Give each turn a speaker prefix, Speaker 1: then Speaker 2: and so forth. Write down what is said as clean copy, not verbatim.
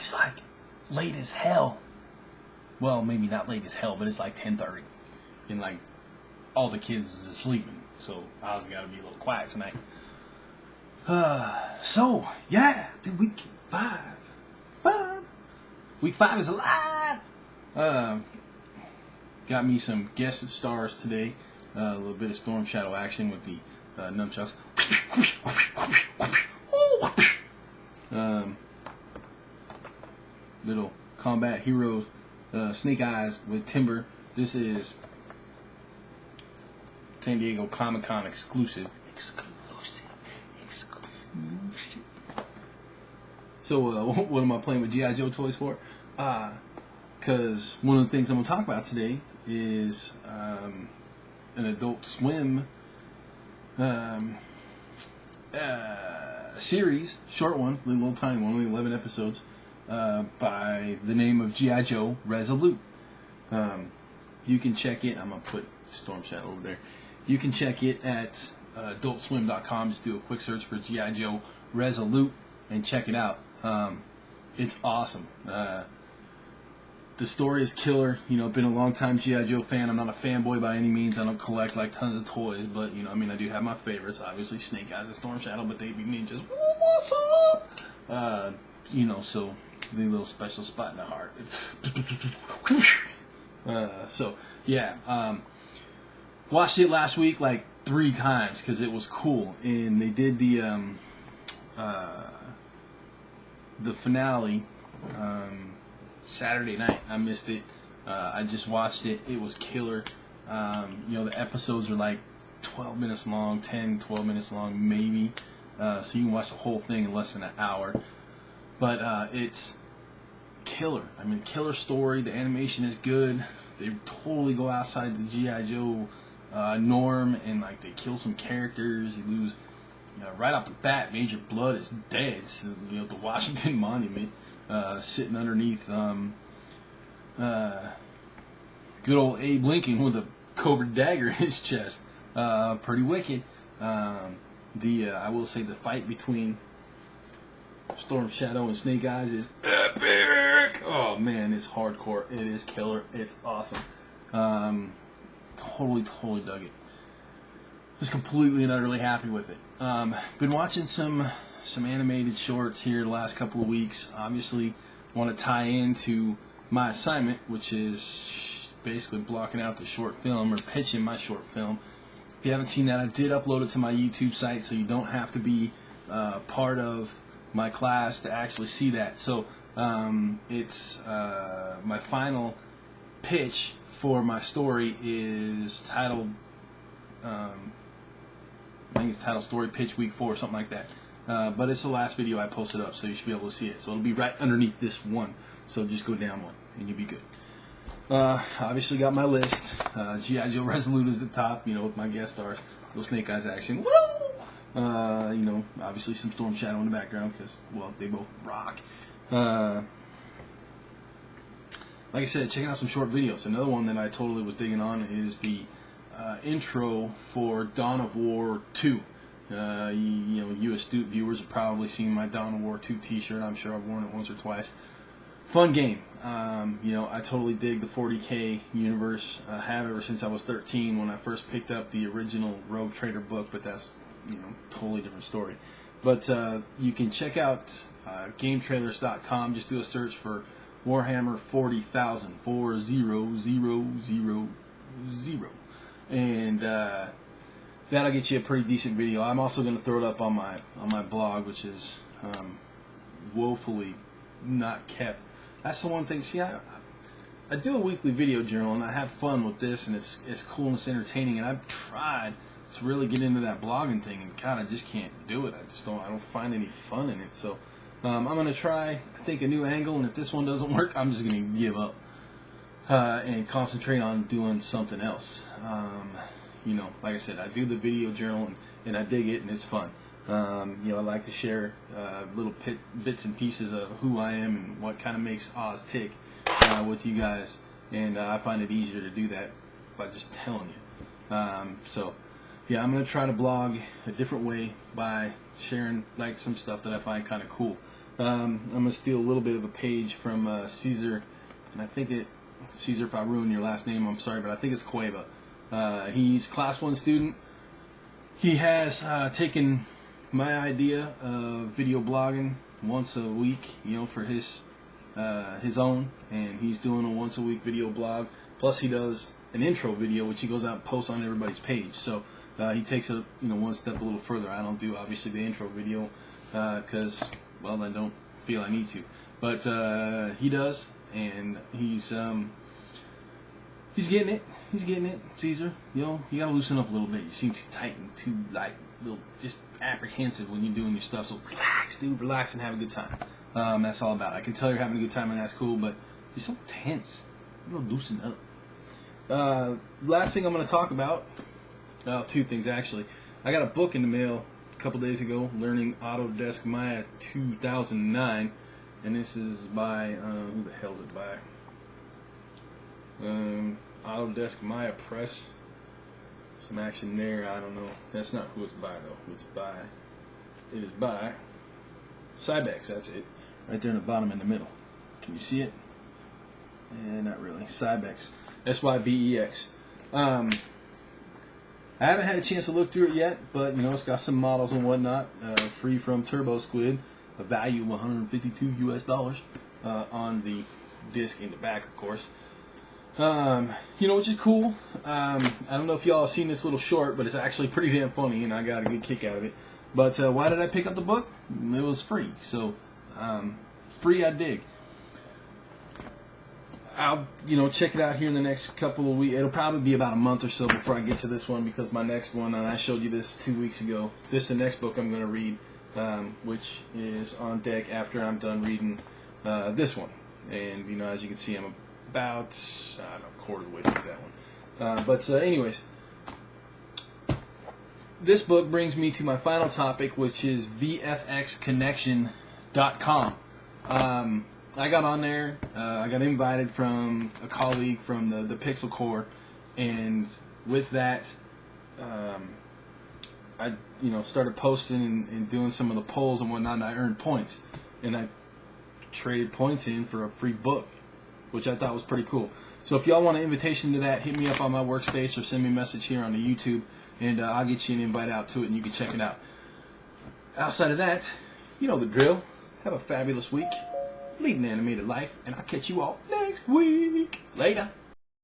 Speaker 1: it's like late as hell. Well, maybe not late as hell, but it's like 10:30, and like all the kids is sleeping, so I was gotta be a little quiet tonight. So yeah, dude, week 5, week 5 is alive. Got me some guest stars today. A little bit of Storm Shadow action with the nunchucks. Little combat heroes. Snake Eyes with Timber. This is San Diego Comic-Con exclusive. So what am I playing with G.I. Joe toys for? Because one of the things I'm going to talk about today is an Adult Swim series, short one, little tiny one, only 11 episodes, by the name of G.I. Joe Resolute. You can check it. I'm going to put Storm Shadow over there. You can check it at adultswim.com. Just do a quick search for G.I. Joe Resolute and check it out. It's awesome. The story is killer. You know, been a long time G.I. Joe fan. I'm not a fanboy by any means. I don't collect like tons of toys, but you know, I mean, I do have my favorites. Obviously, Snake Eyes and Storm Shadow, but they be ninjas. What's up? You know, so the little special spot in the heart. So yeah, watched it last week like 3 times because it was cool, and they did the finale Saturday night. I missed it. I just watched it. It was killer. You know, the episodes are like 12 minutes long, 10, 12 minutes long, maybe. So you can watch the whole thing in less than an hour. But it's killer. I mean, killer story. The animation is good. They totally go outside the G.I. Joe norm, and like they kill some characters. You lose, you know, right off the bat. Major Blood is dead. So, you know, the Washington Monument. Sitting underneath good old Abe Lincoln with a cobra dagger in his chest. Pretty wicked. I will say the fight between Storm Shadow and Snake Eyes is epic. Oh man, it's hardcore. It is killer. It's awesome. Totally dug it. Just completely and utterly happy with it. Been watching some animated shorts here the last couple of weeks. Obviously want to tie into my assignment, which is basically blocking out the short film or pitching my short film. If you haven't seen that, I did upload it to my YouTube site, so you don't have to be part of my class to actually see that. So it's my final pitch for my story is titled I think it's titled Story Pitch Week 4 or something like that. But it's the last video I posted up, so you should be able to see it. So it'll be right underneath this one. So just go down one, and you'll be good. Obviously got my list. G.I. Joe Resolute is the top, you know, with my guest stars. Little Snake Eyes action. Woo! You know, obviously some Storm Shadow in the background, because, well, they both rock. Like I said, checking out some short videos. Another one that I totally was digging on is the intro for Dawn of War 2. You know, you astute viewers have probably seen my Dawn of War 2 t-shirt. I'm sure I've worn it once or twice. Fun game. You know, I totally dig the 40K universe. I have ever since I was 13 when I first picked up the original Rogue Trader book, but that's, you know, totally different story. But you can check out GameTrailers.com. Just do a search for Warhammer 40,000, 40,000, and that'll get you a pretty decent video. I'm also going to throw it up on my blog, which is woefully not kept. That's the one thing. See, I do a weekly video journal, and I have fun with this, and it's cool and it's entertaining. And I've tried to really get into that blogging thing, and God, I just can't do it. I don't find any fun in it. So I'm going to try, I think, a new angle, and if this one doesn't work, I'm just going to give up and concentrate on doing something else. You know, like I said, I do the video journal, and I dig it, and it's fun. You know, I like to share little bits and pieces of who I am and what kind of makes Oz tick with you guys, and I find it easier to do that by just telling you. So, yeah, I'm going to try to blog a different way by sharing like some stuff that I find kind of cool. I'm gonna steal a little bit of a page from Caesar, and I think Caesar, if I ruin your last name, I'm sorry, but I think it's Cueva. He's a Class 1 student. He has taken my idea of video blogging once a week, for his own, and he's doing a once a week video blog. Plus, he does an intro video, which he goes out and posts on everybody's page. So he takes it, one step a little further. I don't do obviously the intro video because, well, I don't feel I need to, but he does, and he's getting it. He's getting it, Caesar. You gotta loosen up a little bit. You seem too tight and too little, just apprehensive when you're doing your stuff. So relax, dude. Relax and have a good time. That's all about it. I can tell you're having a good time, and that's cool. But you're so tense. You gotta loosen up. Last thing I'm gonna talk about. Two things actually. I got a book in the mail a couple days ago, Learning Autodesk Maya 2009, and this is by who the hell is it by? Autodesk Maya Press. Some action there. I don't know. That's not who it's by though. It is by Cybex. That's it. Right there in the bottom in the middle. Can you see it? Not really. Cybex. SYBEX. I haven't had a chance to look through it yet, but it's got some models and whatnot, free from Turbo Squid, a value of $152 on the disc in the back, of course. Which is cool. I don't know if y'all have seen this little short, but it's actually pretty damn funny, and I got a good kick out of it. But why did I pick up the book? It was free, so free I dig. I'll check it out here in the next couple of weeks. It'll probably be about a month or so before I get to this one, because my next one, and I showed you this 2 weeks ago. This is the next book I'm going to read, which is on deck after I'm done reading this one. And as you can see, I'm about a quarter of the way through that one. Anyways, this book brings me to my final topic, which is VFXconnection.com. I got on there. I got invited from a colleague from the Pixel Corps, and with that, I started posting and doing some of the polls and whatnot, and I earned points, and I traded points in for a free book, which I thought was pretty cool. So if y'all want an invitation to that, hit me up on my workspace or send me a message here on the YouTube, and I'll get you an invite out to it, and you can check it out. Outside of that, you know the drill. Have a fabulous week. Lead an animated life, and I'll catch you all next week. Later.